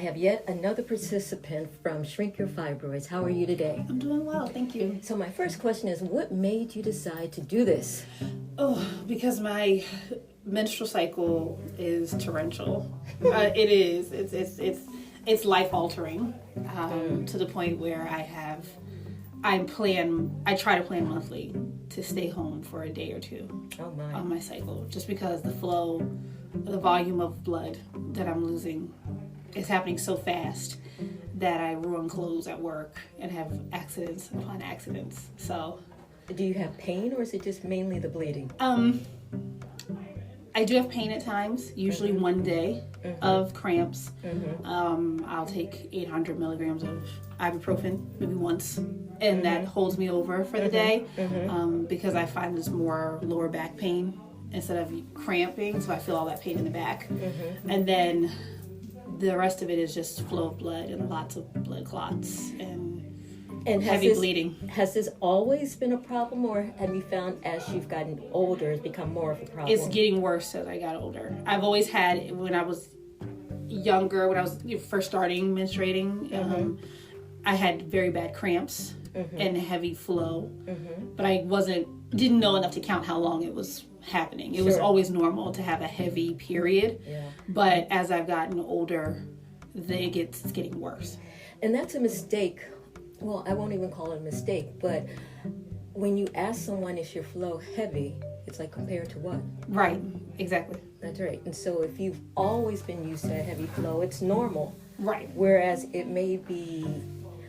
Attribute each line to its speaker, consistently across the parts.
Speaker 1: have yet another participant from Shrink Your Fibroids. How are you today?
Speaker 2: I'm doing well, thank you.
Speaker 1: So my first question is, what made you decide to do this?
Speaker 2: Oh, because my menstrual cycle is torrential. It is. It's life altering to the point where I try to plan monthly to stay home for a day or two on my cycle, just because the volume of blood that I'm losing is happening so fast that I ruin clothes at work and have accidents upon accidents. So,
Speaker 1: do you have pain, or is it just mainly the bleeding?
Speaker 2: I do have pain at times, usually one day of cramps. I'll take 800 milligrams of ibuprofen maybe once, and that holds me over for the day because I find there's more lower back pain instead of cramping, so I feel all that pain in the back. And then the rest of it is just flow of blood and lots of blood clots and heavy bleeding.
Speaker 1: Has this always been a problem, or have you found as you've gotten older it's become more of a problem?
Speaker 2: It's getting worse as I got older. I've always had, when I was younger, when I was first starting menstruating, I had very bad cramps and heavy flow, but I didn't know enough to count how long it was happening. It was always normal to have a heavy period, but as I've gotten older, it's getting worse.
Speaker 1: And that's a mistake. Well, I won't even call it a mistake, but when you ask someone, is your flow heavy, it's like compared to what?
Speaker 2: Right, exactly.
Speaker 1: That's right. And so if you've always been used to a heavy flow, it's normal.
Speaker 2: Right.
Speaker 1: Whereas it may be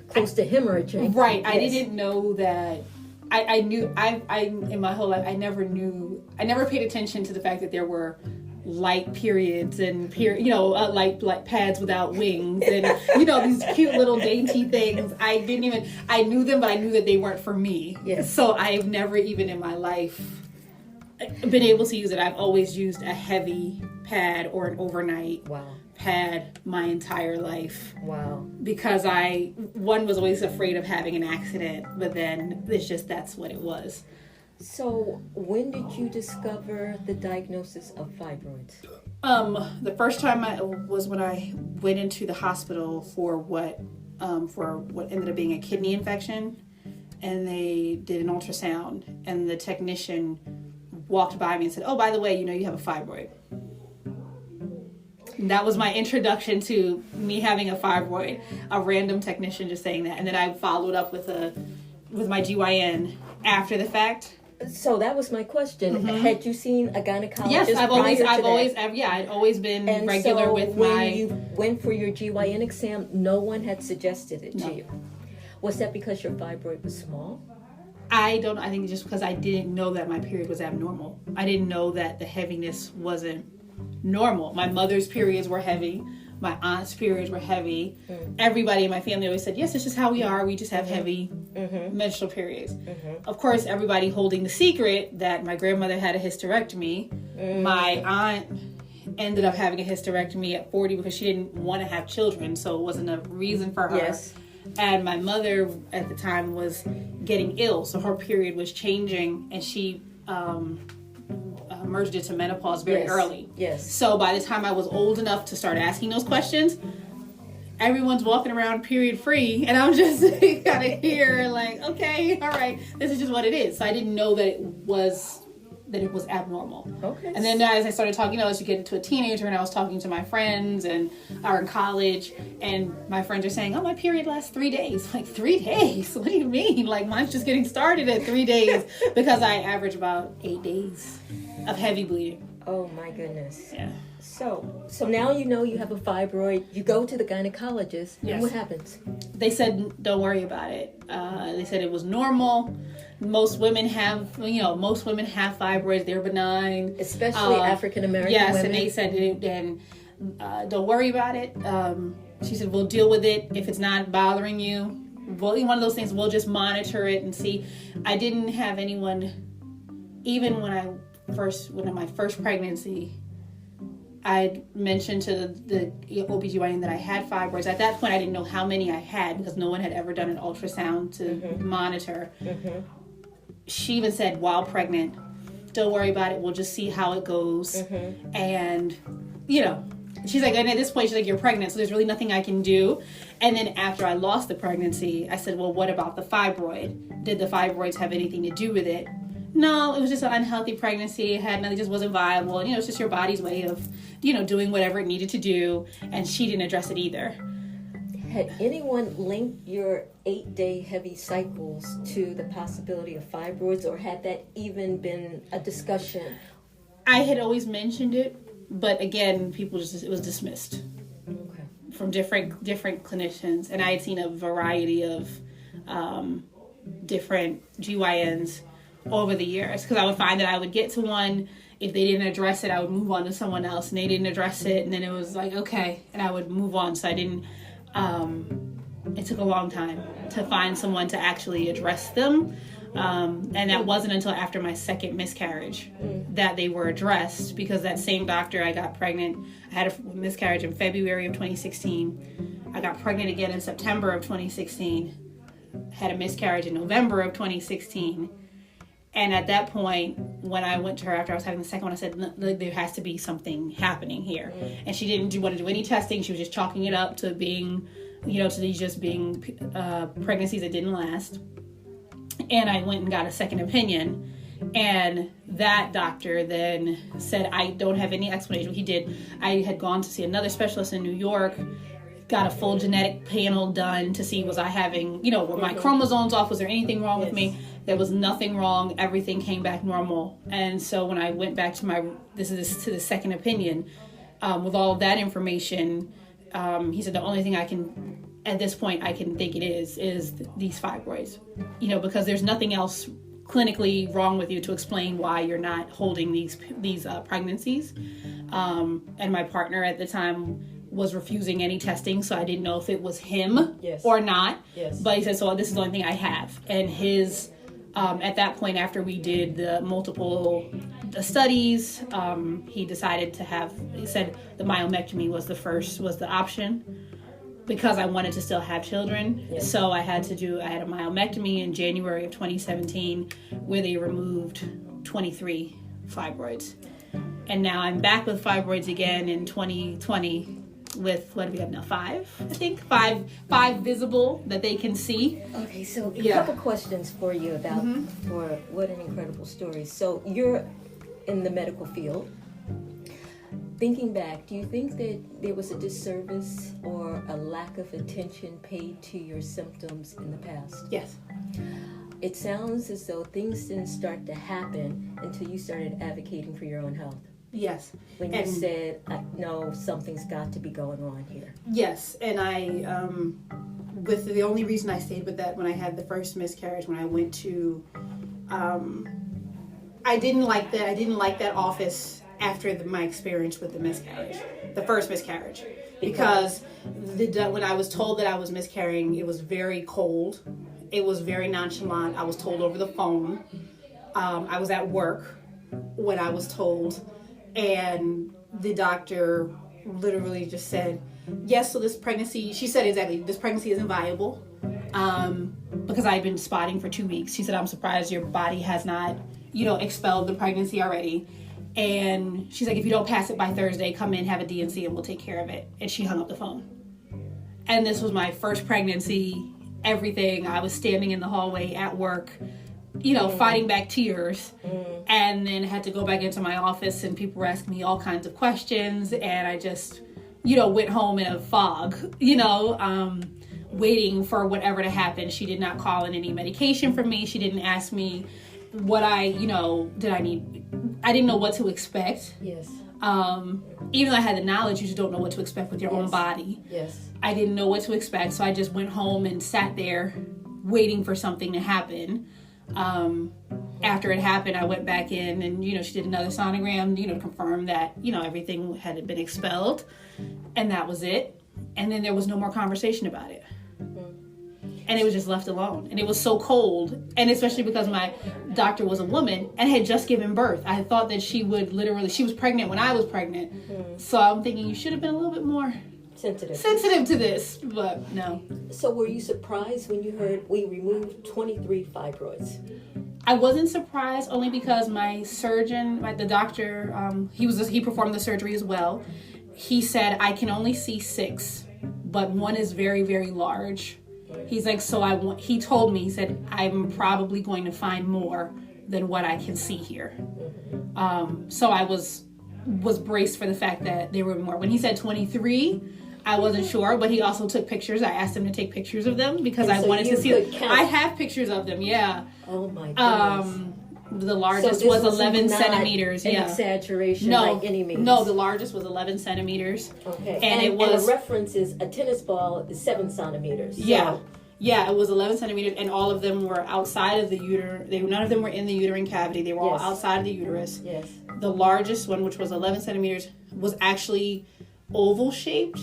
Speaker 1: close to hemorrhaging.
Speaker 2: Right. Yes. I didn't know that. I knew, in my whole life, I never paid attention to the fact that there were light periods and like pads without wings and these cute little dainty things. I knew them, but I knew that they weren't for me.
Speaker 1: Yes.
Speaker 2: So I've never even in my life been able to use it. I've always used a heavy pad or an overnight pad my entire life.
Speaker 1: Wow.
Speaker 2: Because I was always afraid of having an accident, but then that's what it was.
Speaker 1: So, when did you discover the diagnosis of fibroids?
Speaker 2: The first time was when I went into the hospital for what ended up being a kidney infection, and they did an ultrasound, and the technician walked by me and said, "Oh, by the way, you have a fibroid." And that was my introduction to me having a fibroid. A random technician just saying that, and then I followed up with my GYN after the fact.
Speaker 1: So that was my question. Had you seen a gynecologist?
Speaker 2: Yes, I'd always been regular with my.
Speaker 1: When you went for your GYN exam, no one had suggested it to you. Was that because your fibroid was small?
Speaker 2: I think just because I didn't know that my period was abnormal. I didn't know that the heaviness wasn't normal. My mother's periods were heavy. My aunt's periods were heavy. Everybody in my family always said, yes, this is how we are. We just have heavy menstrual periods. Of course, everybody holding the secret that my grandmother had a hysterectomy. My aunt ended up having a hysterectomy at 40 because she didn't want to have children, so it wasn't a reason for her.
Speaker 1: Yes.
Speaker 2: And my mother at the time was getting ill, so her period was changing, and she merged into menopause very early.
Speaker 1: Yes.
Speaker 2: So by the time I was old enough to start asking those questions, everyone's walking around period free, and I'm just kind of here like, okay, all right, this is just what it is. So I didn't know that it was abnormal.
Speaker 1: Okay.
Speaker 2: And then as I started talking, as you get into a teenager, and I was talking to my friends and are in college, and my friends are saying, "Oh, my period lasts 3 days." Like, 3 days? What do you mean? Like, mine's just getting started at 3 days because I average about 8 days of heavy bleeding.
Speaker 1: Oh my goodness.
Speaker 2: Yeah.
Speaker 1: So now you have a fibroid. You go to the gynecologist.
Speaker 2: Yes.
Speaker 1: And what happens?
Speaker 2: They said, don't worry about it. They said it was normal. Most women have fibroids. They're benign.
Speaker 1: Especially African American
Speaker 2: women. Yes,
Speaker 1: women.
Speaker 2: and they said, don't worry about it. She said, we'll deal with it. If it's not bothering you, one of those things, we'll just monitor it and see. I didn't have anyone, even when in my first pregnancy, I mentioned to the OBGYN that I had fibroids. At that point, I didn't know how many I had because no one had ever done an ultrasound to monitor. She even said, while pregnant, don't worry about it. We'll just see how it goes. And, she's like, and at this point, she's like, you're pregnant, so there's really nothing I can do. And then after I lost the pregnancy, I said, well, what about the fibroid? Did the fibroids have anything to do with it? No, it was just an unhealthy pregnancy. It had nothing, just wasn't viable. And, it's just your body's way of, doing whatever it needed to do. And she didn't address it either.
Speaker 1: Had anyone linked your 8-day heavy cycles to the possibility of fibroids, or had that even been a discussion?
Speaker 2: I had always mentioned it, but again, it was dismissed.
Speaker 1: Okay.
Speaker 2: From different clinicians. And I had seen a variety of different GYNs over the years, because I would find that I would get to one, if they didn't address it, I would move on to someone else, and they didn't address it, and then it was like, okay, and I would move on. So I didn't, it took a long time to find someone to actually address them, and that wasn't until after my second miscarriage that they were addressed, because that same doctor, I got pregnant, I had a miscarriage in February of 2016, I got pregnant again in September of 2016, had a miscarriage in November of 2016. And at that point, when I went to her after I was having the second one, I said, there has to be something happening here. And she didn't want to do any testing. She was just chalking it up to being, to these just being pregnancies that didn't last. And I went and got a second opinion. And that doctor then said, I don't have any explanation. He did. I had gone to see another specialist in New York, got a full genetic panel done to see, was I having, were my chromosomes off? Was there anything wrong with me? There was nothing wrong. Everything came back normal. And so when I went back to the second opinion, with all of that information, he said the only thing at this point I can think it is these fibroids, because there's nothing else clinically wrong with you to explain why you're not holding these pregnancies. And my partner at the time was refusing any testing, so I didn't know if it was him or not. Yes. But he said, so this is the only thing I have. And his, at that point, after we did the multiple studies, he decided he said the myomectomy was the option, because I wanted to still have children. Yes. So I had a myomectomy in January of 2017, where they removed 23 fibroids. And now I'm back with fibroids again in 2020 with, what do we have now, 5, I think? 5 visible that they can see.
Speaker 1: Okay, so a couple questions for you about, for what an incredible story. So you're in the medical field. Thinking back, do you think that there was a disservice or a lack of attention paid to your symptoms in the past?
Speaker 2: Yes.
Speaker 1: It sounds as though things didn't start to happen until you started advocating for your own health.
Speaker 2: Yes.
Speaker 1: When you said, no, something's got to be going on here.
Speaker 2: Yes, and I, with the only reason I stayed with that when I had the first miscarriage, when I went to, I didn't like that office after my experience with the first miscarriage. Because when I was told that I was miscarrying, it was very cold. It was very nonchalant. I was told over the phone. I was at work when I was told. And the doctor literally just said, yes, so this pregnancy, she said exactly, this pregnancy isn't viable, because I had been spotting for 2 weeks. She said, I'm surprised your body has not, expelled the pregnancy already. And she's like, if you don't pass it by Thursday, come in, have a D&C, and we'll take care of it. And she hung up the phone. And this was my first pregnancy, everything. I was standing in the hallway at work, fighting back tears, and then had to go back into my office, and people were asking me all kinds of questions, and I just, went home in a fog, waiting for whatever to happen. She did not call in any medication for me. She didn't ask me what I didn't know what to expect.
Speaker 1: Yes.
Speaker 2: Even though I had the knowledge, you just don't know what to expect with your own body.
Speaker 1: Yes.
Speaker 2: I didn't know what to expect, so I just went home and sat there waiting for something to happen. After it happened, I went back in and, she did another sonogram, to confirm that, everything had been expelled, and that was it. And then there was no more conversation about it. And it was just left alone. And it was so cold. And especially because my doctor was a woman and had just given birth. I thought that she was pregnant when I was pregnant. So I'm thinking you should have been a little bit more sensitive to this, but no.
Speaker 1: So were you surprised when you heard we removed 23 fibroids?
Speaker 2: I wasn't surprised, only because my surgeon, the doctor, he performed the surgery as well. he said, I can only see 6, but one is very, very large. He's like, so he told me, he said, I'm probably going to find more than what I can see here. So I was braced for the fact that there were more. When he said 23, I wasn't sure, but he also took pictures. I asked him to take pictures of them because I wanted to see them. I have pictures of them, yeah.
Speaker 1: Oh my goodness.
Speaker 2: The largest was 11 centimeters.
Speaker 1: An exaggeration by any means.
Speaker 2: No, the largest was 11 centimeters.
Speaker 1: Okay.
Speaker 2: And it was...
Speaker 1: And a reference is a tennis ball is 7 centimeters. So.
Speaker 2: Yeah. Yeah, it was 11 centimeters, and all of them were outside of the uterus. None of them were in the uterine cavity. They were all outside of the uterus.
Speaker 1: Yes.
Speaker 2: The largest one, which was 11 centimeters, was actually oval shaped,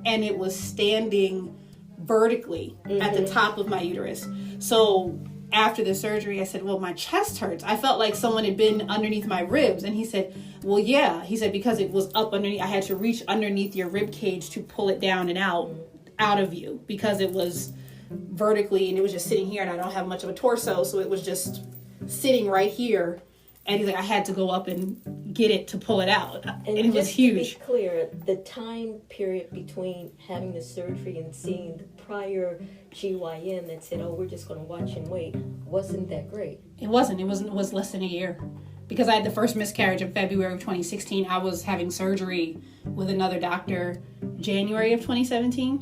Speaker 2: and it was standing vertically at the top of my uterus. So after the surgery, I said, well, my chest hurts. I felt like someone had been underneath my ribs. And he said, well, yeah. He said, because it was up underneath, I had to reach underneath your rib cage to pull it down and out of you, because it was vertically, and it was just sitting here, and I don't have much of a torso, so it was just sitting right here. And he's like, I had to go up and get it to pull it out, and it was huge.
Speaker 1: To be clear, the time period between having the surgery and seeing the prior GYN that said, oh, we're just going to watch and wait, wasn't that great.
Speaker 2: It wasn't. It was less than a year, because I had the first miscarriage in February of 2016. I was having surgery with another doctor January of 2017,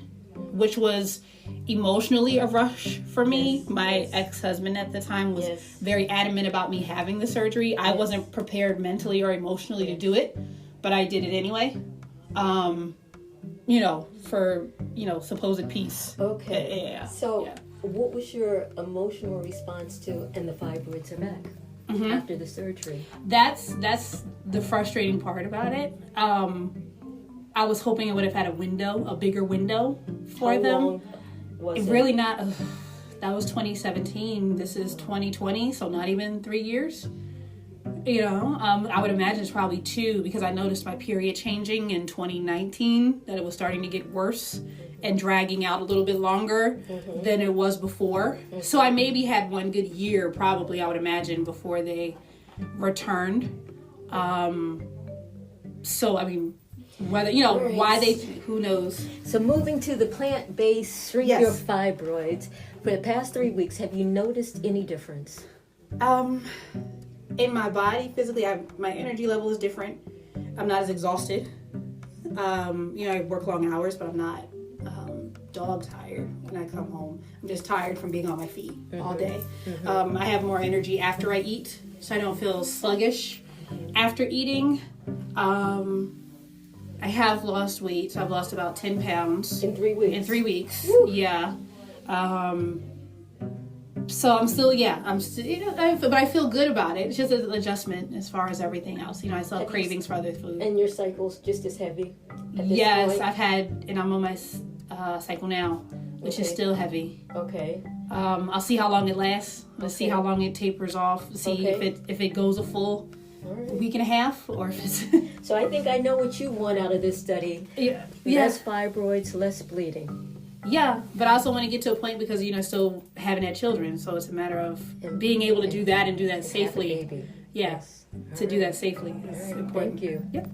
Speaker 2: which was emotionally a rush for me. My ex-husband at the time was very adamant about me having the surgery. I wasn't prepared mentally or emotionally to do it, but I did it anyway. For supposed peace.
Speaker 1: Okay.
Speaker 2: Yeah.
Speaker 1: So what was your emotional response to, and the fibroids are back after the surgery? That's
Speaker 2: the frustrating part about it. I was hoping it would have had a bigger window for them.
Speaker 1: Long was it?
Speaker 2: Really not. That was 2017. This is 2020, so not even 3 years. I would imagine it's probably 2, because I noticed my period changing in 2019, that it was starting to get worse and dragging out a little bit longer than it was before. So I maybe had 1 good year, probably, I would imagine, before they returned. So, I mean, whether, why they, who knows.
Speaker 1: So moving to the plant-based shrink your fibroids, for the past 3 weeks, have you noticed any difference?
Speaker 2: In my body, physically, my energy level is different. I'm not as exhausted. I work long hours, but I'm not dog tired when I come home. I'm just tired from being on my feet all day. I have more energy after I eat, so I don't feel sluggish after eating. I have lost weight, so I've lost about 10 pounds.
Speaker 1: In 3 weeks?
Speaker 2: In 3 weeks,
Speaker 1: Woo.
Speaker 2: yeah. So I'm still, but I feel good about it. It's just an adjustment as far as everything else. I still have cravings for other food.
Speaker 1: And your cycle's just as heavy at this
Speaker 2: yes,
Speaker 1: point?
Speaker 2: I've had, and I'm on my cycle now, which is still heavy.
Speaker 1: Okay.
Speaker 2: I'll see how long it lasts. Let's see how long it tapers off. See if it goes a full week and a half, or if it's...
Speaker 1: So I think I know what you want out of this study.
Speaker 2: Yeah.
Speaker 1: Less fibroids, less bleeding.
Speaker 2: Yeah, but I also want to get to a point, because still haven't had children, so it's a matter of being able to do that and do that safely.
Speaker 1: Have a baby.
Speaker 2: Yeah, to do that safely is important.
Speaker 1: Thank you.
Speaker 2: Yep.